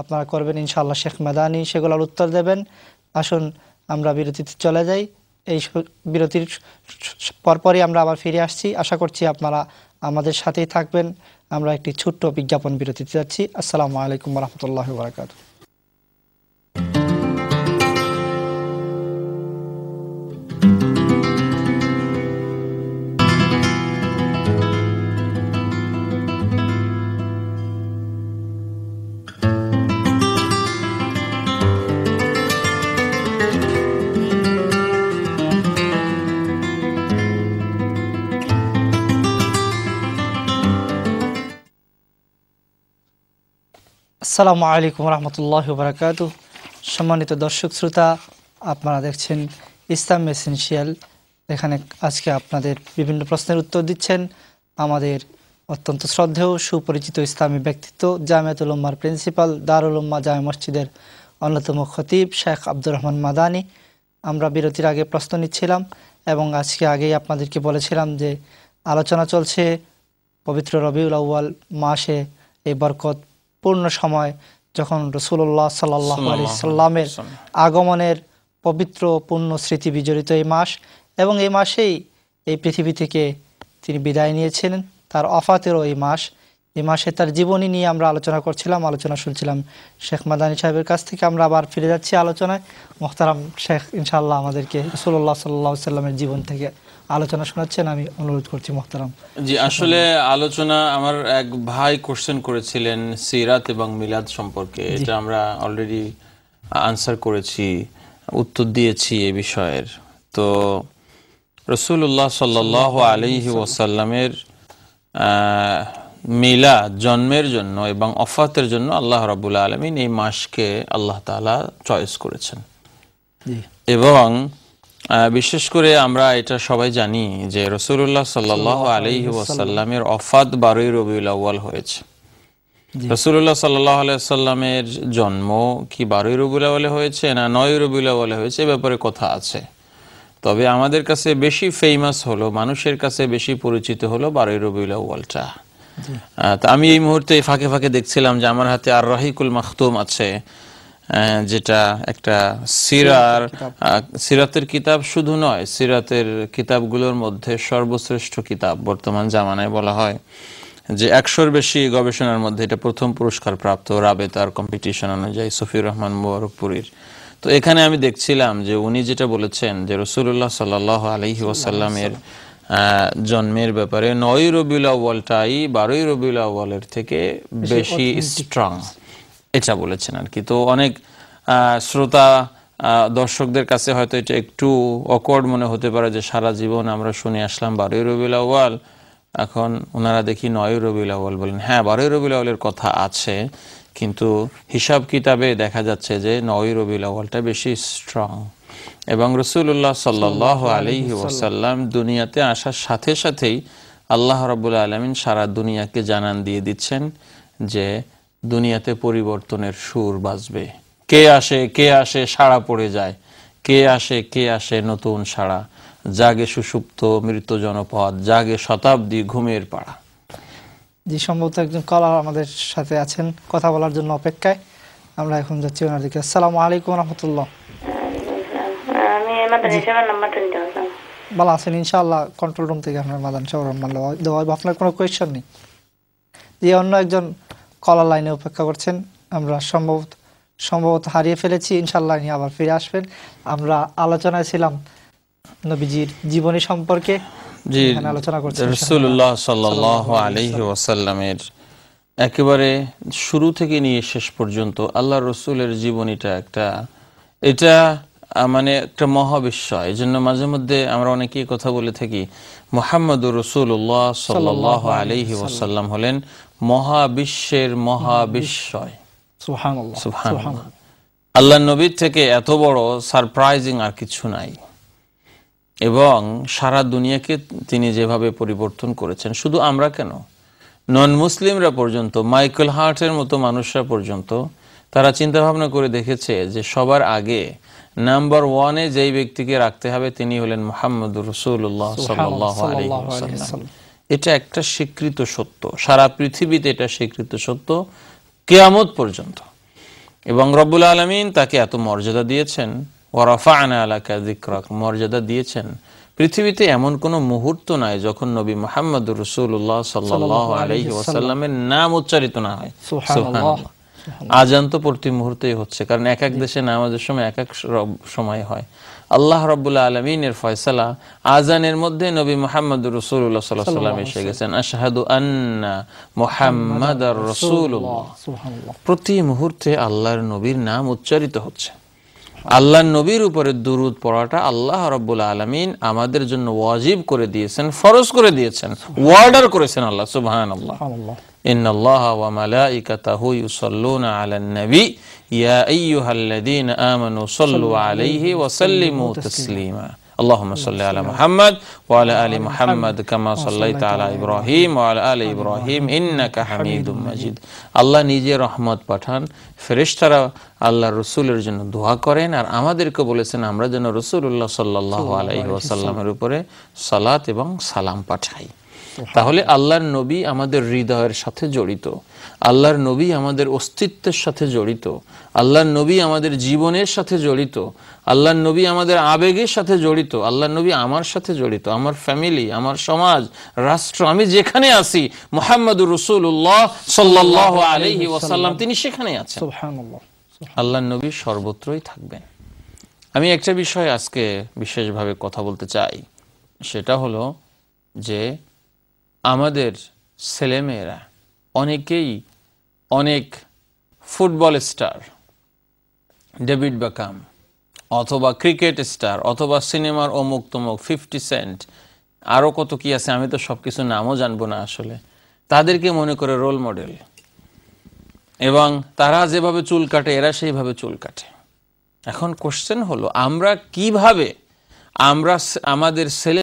আপনারা করবেন ইনশাআল্লাহ। শেখ মাদানী সেগুলোর উত্তর দেবেন। আসুন আমরা বিরতিতে চলে যাই। এই বিরতির পরপরই আমরা আবার ফিরে আসছি। আশা করছি আপনারা আমাদের সাথেই থাকবেন। আমরা একটি ছোট্ট বিজ্ঞাপন বিরতিতে যাচ্ছি। আসসালামু আলাইকুম ওয়া রাহমাতুল্লাহি ওয়া বারাকাতুহু। আসসালামু আলাইকুম রহমতুল্লাহি ওয়া বারাকাতুহু। সম্মানিত দর্শক শ্রোতা, আপনারা দেখছেন ইসলাম এসেনশিয়াল। এখানে আজকে আপনাদের বিভিন্ন প্রশ্নের উত্তর দিচ্ছেন আমাদের অত্যন্ত শ্রদ্ধেয় সুপরিচিত ইসলামী ব্যক্তিত্ব, জামিয়াতুল উম্মার প্রিন্সিপাল, দারুল উম্মাহ জামে মসজিদের অন্যতম খতিব শেখ আব্দুর রহমান মাদানী। আমরা বিরতির আগে প্রশ্ন নিচ্ছিলাম এবং আজকে আগেই আপনাদেরকে বলেছিলাম যে আলোচনা চলছে পবিত্র রবিউল আউয়াল মাসে এই বরকত পূর্ণ সময়, যখন রাসূলুল্লাহ সাল্লাল্লাহু আলাইহি সাল্লামের আগমনের পবিত্র পূর্ণ স্মৃতি বিজড়িত এই মাস, এবং এই মাসেই এই পৃথিবী থেকে তিনি বিদায় নিয়েছিলেন। তার ওফাতেরও এই মাস। এই মাসে তার জীবনী নিয়ে আমরা আলোচনা করছিলাম, আলোচনা শুনছিলাম শেখ মাদানী সাহেবের কাছ থেকে। আমরা আবার ফিরে যাচ্ছি আলোচনায়। মোহতারাম শেখ ইনশাআল্লাহ আমাদেরকে রাসূলুল্লাহ সাল্লাল্লাহু আলাইহি সাল্লামের জীবন থেকে আলোচনা শোনাচ্ছেন। আমি অনুরোধ করছি মোহতারাম। জি, আসলে আলোচনা আমার এক ভাই কোশ্চেন করেছিলেন সিরাত এবং মিলাদ সম্পর্কে। এটা আমরা অলরেডি আনসার করেছি, উত্তর দিয়েছি এই বিষয়ের। তো রাসূলুল্লাহ সাল্লাল্লাহু আলাইহি ওয়াসাল্লামের মিলাদ, জন্মের জন্য এবং ওফাতের জন্য আল্লাহ রাব্বুল আলামিন এই মাসকে আল্লাহ তাআলা চয়েস করেছেন। এবং বিশেষ করে আমরা এটা সবাই জানি যে রাসূলুল্লাহ সাল্লাল্লাহু আলাইহি ওয়াসাল্লামের ওফাত 12ই রবিউল আউয়াল হয়েছে। রাসূলুল্লাহ সাল্লাল্লাহু আলাইহি ওয়াসাল্লামের জন্ম কি 12ই রবিউল আউয়ালে হয়েছে না 9ই রবিউল আউয়ালে হয়েছে, এ ব্যাপারে কথা আছে। তবে আমাদের কাছে বেশি ফেমাস হলো, মানুষের কাছে বেশি পরিচিত হলো 12ই রবিউল আউয়ালটা। তো আমি এই মুহূর্তে ফাঁকে ফাঁকে দেখছিলাম যে আমার হাতে আর রাহিকুল মাখতুম আছে, যেটা একটা সিরাতের কিতাব। শুধু নয়, সিরাতের কিতাবগুলোর মধ্যে সর্বশ্রেষ্ঠ কিতাব বর্তমান জামানায় বলা হয় যে 100-র বেশি গবেষণার মধ্যে এটা প্রথম পুরস্কার প্রাপ্ত রাবেতার কম্পিটিশন অনুযায়ী সফিউর রহমান মুবারকপুরীর। তো এখানে আমি দেখছিলাম যে উনি যেটা বলেছেন যে রাসূলুল্লাহ সাল্লাল্লাহু আলাইহি ওয়াসাল্লামের জন্মের ব্যাপারে 9ই রবিউল আউয়ালটাই 12ই রবিউল আউয়ালের থেকে বেশি স্ট্রং, এটা বলেছেন আর কি। তো অনেক শ্রোতা দর্শকদের কাছে হয়তো এটা একটু অকওয়ার্ড মনে হতে পারে যে সারা জীবন আমরা শুনে আসলাম 12ই রবিউল আউয়াল, এখন ওনারা দেখি 9ই রবিউল আউয়াল বলেন। হ্যাঁ, 12ই রবিউল আউয়ালের কথা আছে, কিন্তু হিসাব কিতাবে দেখা যাচ্ছে যে 9ই রবিউল আউয়ালটা বেশি স্ট্রং। এবং রাসূলুল্লাহ সাল্লাল্লাহু আলাইহি ওয়াসাল্লাম দুনিয়াতে আসার সাথে সাথেই আল্লাহ রাব্বুল আলামিন সারা দুনিয়াকে জানান দিয়ে দিচ্ছেন যে দুনিয়াতে পরিবর্তনের সুর বাজবে। কে আসে সাড়া পড়ে যায়, কে আসে নতুন সাড়া, জাগে সুষুপ্ত মৃত জনপদ, জাগে শতাব্দী ঘুমের পাড়া। জি, সম্ভবত একজন কলার আমাদের সাথে আছেন কথা বলার জন্য অপেক্ষায়। আমরা এখন যাচ্ছি ওনার দিকে। আসসালামু আলাইকুম রহমতুল্লাহ। ভালো আছেন ইনশাআল্লাহ? কন্ট্রোল রুম থেকে আপনার মাদানী সাহেব দেওয়া হবে। আপনার কোনো কোয়েশ্চেন নেই? যে অন্য একজন কলার লাইনে অপেক্ষা করছেন, আমরা সম্ভবত হারিয়ে ফেলেছি। ইনশাআল্লাহ নিয়ে আবার ফিরে আসবেন। আমরা আলোচনায় ছিলাম নবীজির জীবনী সম্পর্কে। জি, রাসূলুল্লাহ সাল্লাল্লাহু আলাইহি ওয়াসাল্লামের একেবারে শুরু থেকে নিয়ে শেষ পর্যন্ত আল্লাহর রাসূলের জীবনীটা এটা মানে একটা মহাবিশ্বয়। এই জন্য মাঝে মধ্যে আমরা অনেকেই কথা বলে থাকি মুহাম্মদুর রাসূলুল্লাহ সাল্লাল্লাহু আলাইহি ওয়াসাল্লাম হলেন মহাবিশ্বের মহাবিশ্বয়। সুবহানাল্লাহ, সুবহানাল্লাহ। আল্লাহর নবীর থেকে এত বড় সারপ্রাইজিং আর কিছু নাই। এবং সারা দুনিয়াকে তিনি যেভাবে পরিবর্তন করেছেন, শুধু আমরা কেন, নন মুসলিমরা পর্যন্ত, মাইকেল হার্টের মতো মানুষরা পর্যন্ত তারা চিন্তা ভাবনা করে দেখেছে যে সবার আগে নাম্বার 1-এ যেই ব্যক্তিকে রাখতে হবে তিনি হলেন মুহাম্মদুর রাসূলুল্লাহ সাল্লাল্লাহু আলাইহি ওয়াসাল্লাম। এটা একটা স্বীকৃত সত্য, সারা পৃথিবীতে এটা স্বীকৃত সত্য কিয়ামত পর্যন্ত। এবং রব্বুল আলামিন তাকে এত মর্যাদা দিয়েছেন, ওয়া রাফা'না লাকা যিকরাক, মর্যাদা দিয়েছেন। পৃথিবীতে এমন কোনো মুহূর্ত নাই যখন নবী মুহাম্মদুর রাসূলুল্লাহ সাল্লাল্লাহু আলাইহি ওয়াসাল্লামের নাম উচ্চারিত না হয়। সুবহানাল্লাহ। আজান তো প্রতি মুহূর্তেই হচ্ছে, কারণ এক এক দেশে নামাজের সময় এক এক সময় হয়। আল্লাহ রাব্বুল আলামিনের ফয়সালা, আজানের মধ্যে নবী মুহাম্মদুর রাসূলুল্লাহ সাল্লাল্লাহু আলাইহি ওয়াসাল্লাম এসে গেছেন, আশহাদু আন্না মুহাম্মাদার রাসূলুল্লাহ। প্রতি মুহূর্তে আল্লাহর নবীর নাম উচ্চারিত হচ্ছে। আল্লাহর নবীর উপরে দুরূদ পড়াটা আল্লাহ রাব্বুল আলামিন আমাদের জন্য ওয়াজিব করে দিয়েছেন, ফরজ করে দিয়েছেন, অর্ডার করেছেন আল্লাহ। সুবহানাল্লাহ। ইন্নাল্লাহা ওয়া মালাইকাতাহু ইউসাল্লুনা আলান নবী ইয়া আইয়ুহাল্লাযীনা আমানু সাল্লু আলাইহি ওয়া সাল্লিমু তাসলিমা। আল্লাহুম্মা সাল্লি আলা মুহাম্মাদ ওয়া আলা আলি মুহাম্মাদ কামা সাল্লাইতা আলা ইব্রাহিম ওয়া আলা আলি ইব্রাহিম ইন্নাকা হামিদুম মাজিদ। আল্লাহ নিজে রহমত পাঠান, ফেরেশতারা আল্লাহর রাসূলের জন্য দোয়া করেন, আর আমাদেরকে বলেছেন আমরা যেন রাসূলুল্লাহ সাল্লাল্লাহু আলাইহি ওয়াসাল্লামের উপরে সালাত এবং সালাম পাঠাই। তাহলে আল্লাহর নবী আমাদের হৃদয়ের সাথে জড়িত, আল্লাহর নবী আমাদের অস্তিত্বের সাথে জড়িত, আল্লাহর নবী আমাদের জীবনের সাথে জড়িত, আল্লাহর নবী আমাদের আবেগের সাথে জড়িত, আল্লাহর নবী আমার সাথে জড়িত, আমার ফ্যামিলি, আমার সমাজ, রাষ্ট্র, আমি যেখানে আছি মুহাম্মদুর রাসূলুল্লাহ সাল্লাল্লাহু আলাইহি ওয়াসাল্লাম তিনি সেখানে আছেন। সুবহানাল্লাহ। আল্লাহর নবী সর্বত্রই থাকবেন। আমি একটা বিষয় আজকে বিশেষভাবে কথা বলতে চাই, সেটা হলো যে আমাদের ছেলেমেয়েরা অনেকেই অনেক ফুটবল স্টার, ডেভিড বেকহাম, অথবা ক্রিকেট স্টার, অথবা সিনেমার অমুক তমুক 50 সেন্ট, আরও কত কি আছে, আমি তো সব কিছু নামও জানবো না আসলে, তাদেরকে মনে করে রোল মডেল, এবং তারা যেভাবে চুল কাটে এরা সেইভাবে চুল কাটে। এখন কোশ্চেন হলো আমরা কিভাবে আমাদের ছেলে